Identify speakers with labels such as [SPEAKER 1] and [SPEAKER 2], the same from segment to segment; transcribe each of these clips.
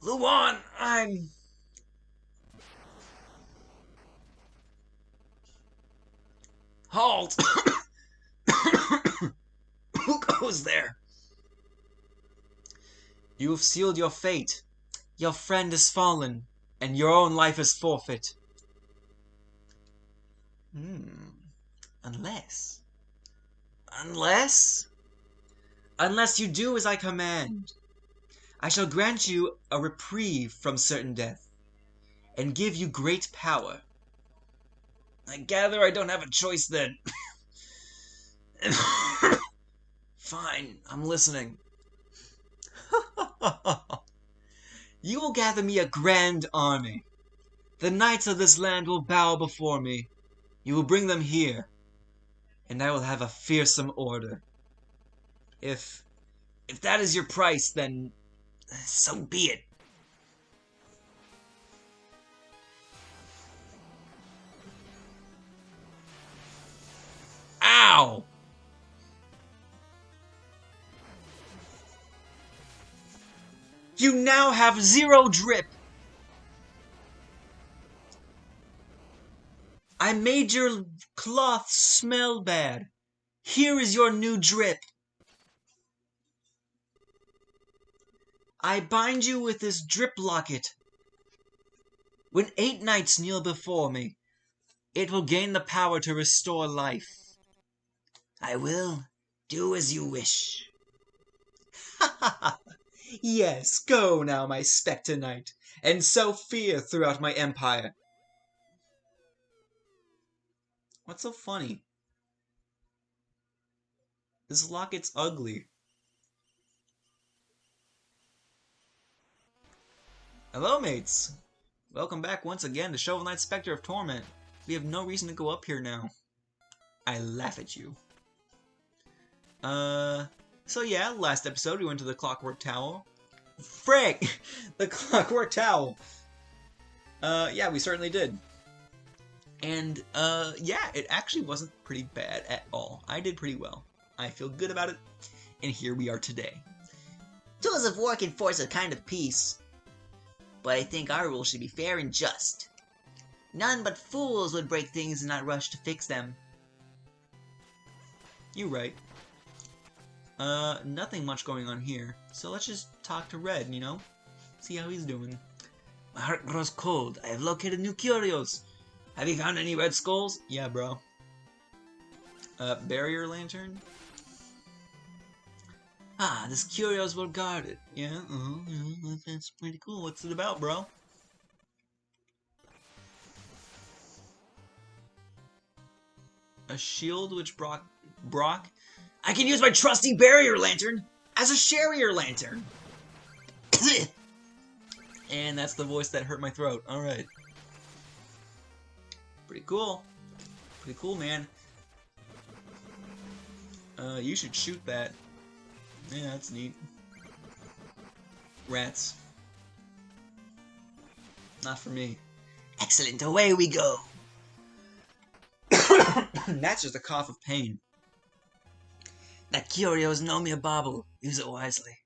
[SPEAKER 1] Luan, I'm... Halt! Who goes there? You have sealed your fate. Your friend is fallen, and your own life is forfeit. Unless... Unless... Unless you do as I command. I shall grant you a reprieve from certain death, and give you great power. I gather I don't have a choice then. Fine, I'm listening. You will gather me a grand army. The knights of this land will bow before me. You will bring them here, and I will have a fearsome order. If that is your price, then so be it. Ow! You now have 0 drip. I made your cloth smell bad. Here is your new drip. I bind you with this drip locket. When 8 knights kneel before me, it will gain the power to restore life. I will do as you wish. Ha ha ha! Yes, go now, my Spectre Knight, and sow fear throughout my empire. What's so funny? This locket's ugly. Hello, mates! Welcome back once again to Shovel Knight Spectre of Torment. We have no reason to go up here now. I laugh at you. So yeah, last episode we went to the Clockwork Tower. Frick! The Clockwork Tower! Yeah, we certainly did. And, yeah, it actually wasn't pretty bad at all. I did pretty well. I feel good about it, and here we are today. Tools of war can force a kind of peace, but I think our rules should be fair and just. None but fools would break things and not rush to fix them. You're right. Nothing much going on here, so let's just talk to Red, you know? See how he's doing. My heart grows cold. I have located new curios. Have you found any red skulls? Yeah, bro. Barrier lantern? Ah, this curio's well guarded. Yeah, that's pretty cool. What's it about, bro? A shield which Brock? I can use my trusty barrier lantern as a sharrier lantern! And that's the voice that hurt my throat. Alright. Pretty cool. Pretty cool, man. You should shoot that. Yeah, that's neat. Rats. Not for me. Excellent, away we go! That's just a cough of pain. That curio's know me a bauble. Use it wisely.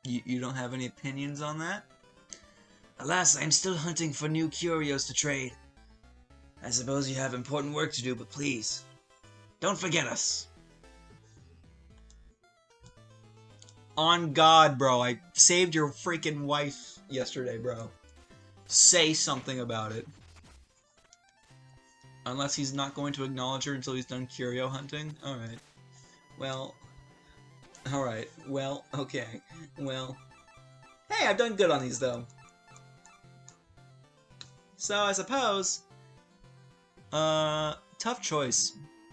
[SPEAKER 1] You don't have any opinions on that? Alas, I'm still hunting for new curios to trade. I suppose you have important work to do, but please, don't forget us. On God, bro, I saved your freaking wife yesterday, bro. Say something about it. Unless he's not going to acknowledge her until he's done curio hunting? Alright. Well... Alright. Well, okay. Well... Hey, I've done good on these, though. So, I suppose... tough choice.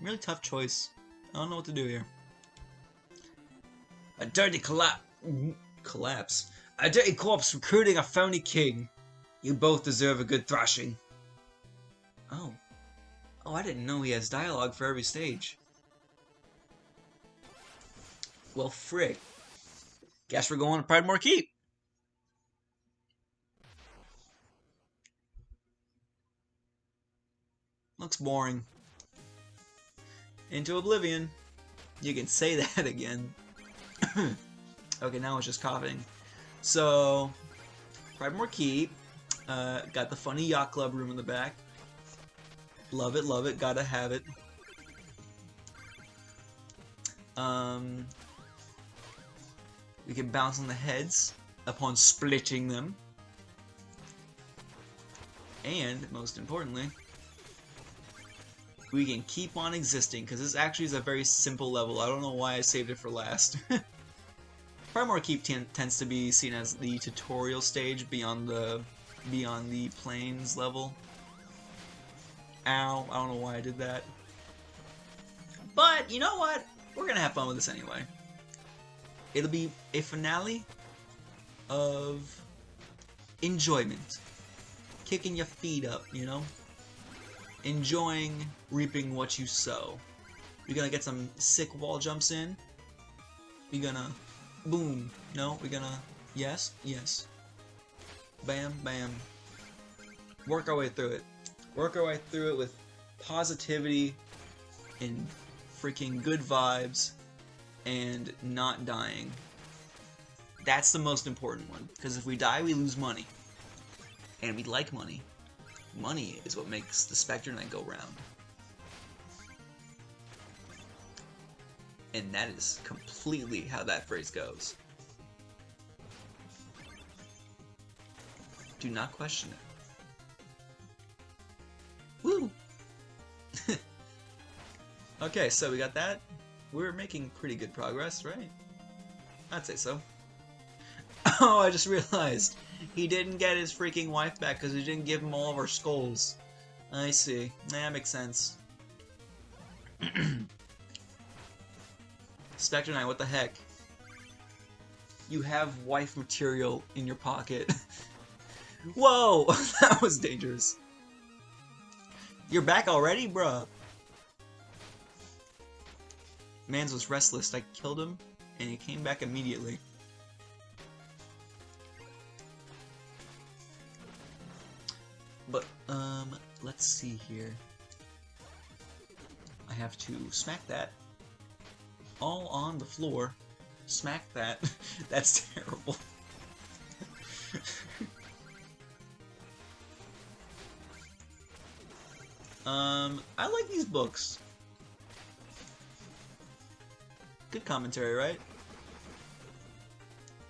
[SPEAKER 1] Really tough choice. I don't know what to do here. A dirty collapse. A dirty corpse recruiting a phony king. You both deserve a good thrashing. Oh. Oh, I didn't know he has dialogue for every stage. Well, frick. Guess we're going to Pridemore Keep. Looks boring. Into oblivion. You can say that again. Okay, now it's just coughing. So, Pridemoor Keep. Got the funny yacht club room in the back. Love it, gotta have it. We can bounce on the heads upon splitting them. And, most importantly, we can keep on existing, because this actually is a very simple level. I don't know why I saved it for last. Pridemoor Keep tends to be seen as the tutorial stage beyond the plains level. Ow, I don't know why I did that. But, you know what? We're gonna have fun with this anyway. It'll be a finale of enjoyment. Kicking your feet up, you know? Enjoying reaping what you sow. We're gonna get some sick wall jumps in. We're gonna... boom. No, we're gonna... yes, yes. Bam, bam. Work our way through it. Work our way through it with positivity and freaking good vibes and not dying. That's the most important one, because if we die, we lose money. And we like money. Money is what makes the Spectre Knight go round. And that is completely how that phrase goes. Do not question it. Woo! Okay, so we got that. We're making pretty good progress, right? I'd say so. Oh, I just realized. He didn't get his freaking wife back because we didn't give him all of our skulls. I see. That makes sense. Spectre Knight, what the heck? You have wife material in your pocket. Whoa! That was dangerous. You're back already, bruh? Mans was restless. I killed him, and he came back immediately. But, let's see here. I have to smack that. All on the floor. Smack that. That's terrible. I like these books. Good commentary, right?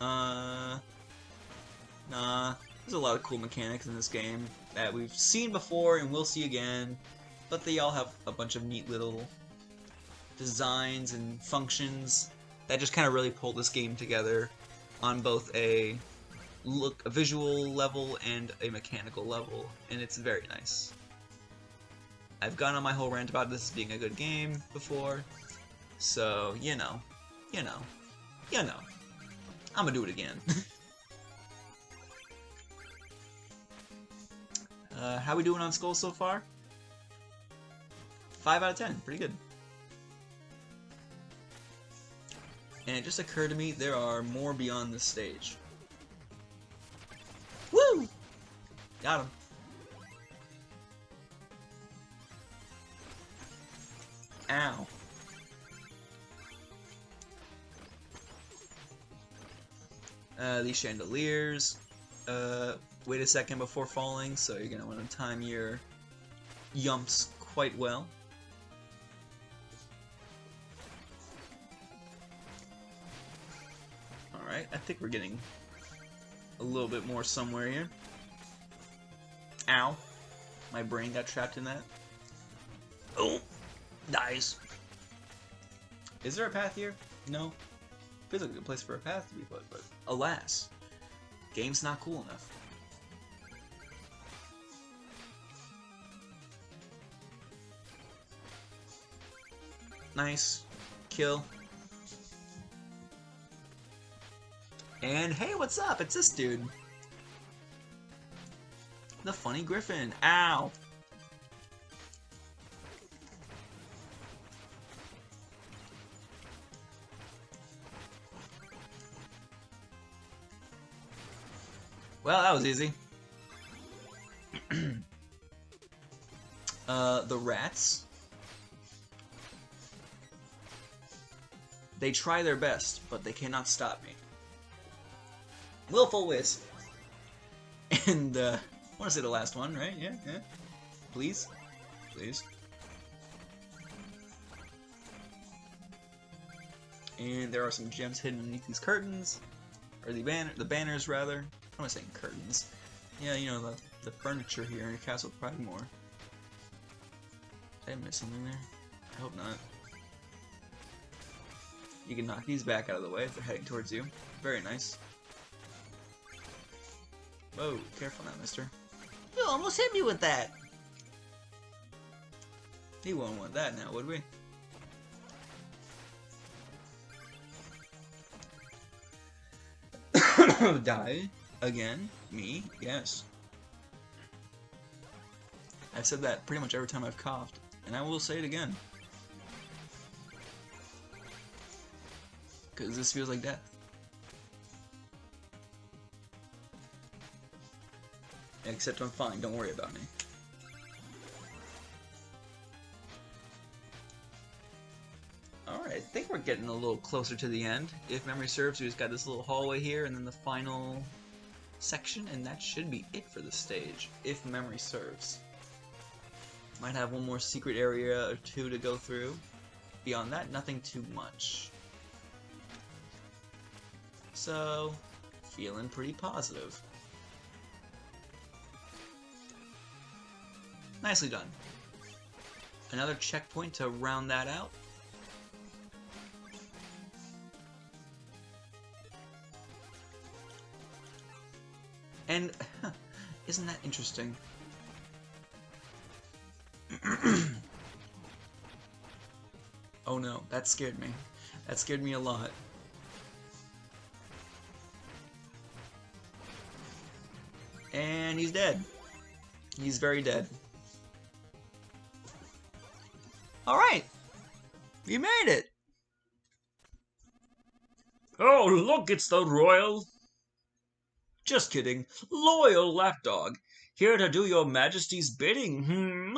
[SPEAKER 1] Nah. There's a lot of cool mechanics in this game that we've seen before and will see again, but they all have a bunch of neat little designs and functions that just kind of really pull this game together on both a visual level and a mechanical level, and it's very nice. I've gone on my whole rant about this being a good game before, so, you know, I'm gonna do it again. How we doing on skulls so far? 5 out of 10, pretty good. And it just occurred to me there are more beyond this stage. Woo! Got him. Ow. These chandeliers. Wait a second before falling, so you're gonna want to time your yumps quite well. Alright, I think we're getting a little bit more somewhere here. Ow. My brain got trapped in that. Oh! Dies. Is there a path here? No. Feels like a good place for a path to be put, but alas. Game's not cool enough. Nice. Kill. And hey, what's up? It's this dude. The funny griffin. Ow. Well, that was easy. The rats. They try their best, but they cannot stop me. Willful Wisp. And, I want to say the last one, right? Yeah, yeah. Please? Please. And there are some gems hidden beneath these curtains. Or the banners, rather. What am I saying? Curtains. Yeah, you know, the furniture here in Castle Pridemore. Did I miss something there? I hope not. You can knock these back out of the way if they're heading towards you. Very nice. Whoa, careful now, mister. You almost hit me with that! He won't want that now, would we? Die? Again? Me? Yes. I've said that pretty much every time I've coughed, and I will say it again. Because this feels like death. Except I'm fine, don't worry about me. Alright, I think we're getting a little closer to the end. If memory serves, we just got this little hallway here, and then the final section, and that should be it for the stage, if memory serves. Might have one more secret area or two to go through. Beyond that, nothing too much. So, feeling pretty positive. Nicely done. Another checkpoint to round that out. And, isn't that interesting? Oh no, that scared me. That scared me a lot. And he's dead. He's very dead. Alright! We made it! Oh, look, it's the royal... Just kidding. Loyal lapdog. Here to do your majesty's bidding,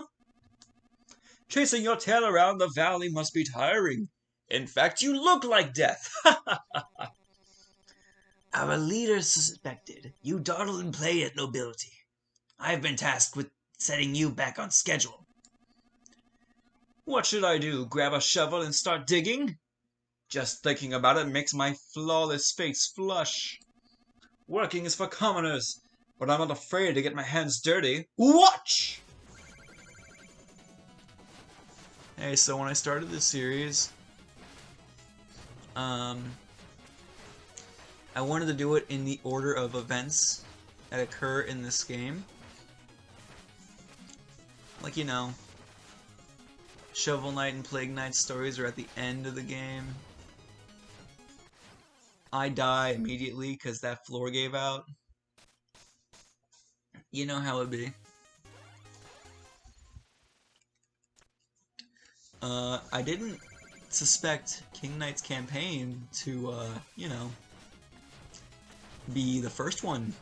[SPEAKER 1] Chasing your tail around the valley must be tiring. In fact, you look like death. Our leader suspected you dawdle and play at nobility. I've been tasked with setting you back on schedule. What should I do? Grab a shovel and start digging? Just thinking about it makes my flawless face flush. Working is for commoners, but I'm not afraid to get my hands dirty. Watch! Hey, so when I started this series, I wanted to do it in the order of events that occur in this game. Like, you know, Shovel Knight and Plague Knight stories are at the end of the game. I die immediately because that floor gave out. You know how it be. I didn't suspect King Knight's campaign to, you know, be the first one.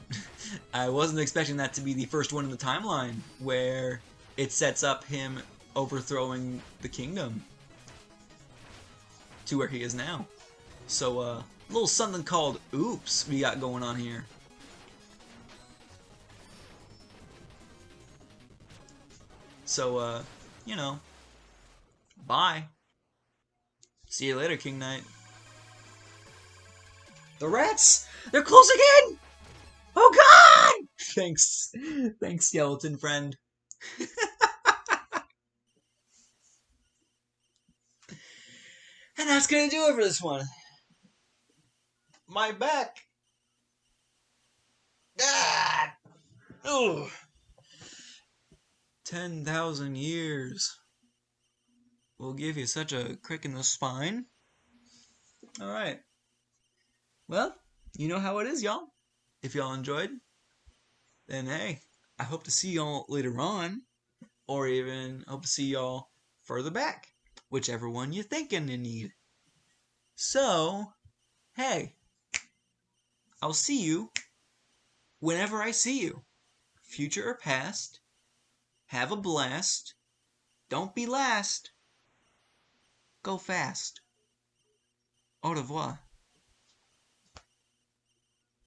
[SPEAKER 1] I wasn't expecting that to be the first one in the timeline, where it sets up him overthrowing the kingdom to where he is now. So, a little something called oops we got going on here. So, you know, bye. See you later, King Knight. The rats! They're close again! Oh god! Thanks. Thanks, skeleton friend. And that's gonna do it for this one. My back. Ah! Ugh. 10,000 years will give you such a crick in the spine. Alright. Well, you know how it is, y'all. If y'all enjoyed, then hey, I hope to see y'all later on, or even hope to see y'all further back, whichever one you're thinking you need. So, hey, I'll see you whenever I see you, future or past. Have a blast. Don't be last. Go fast. Au revoir.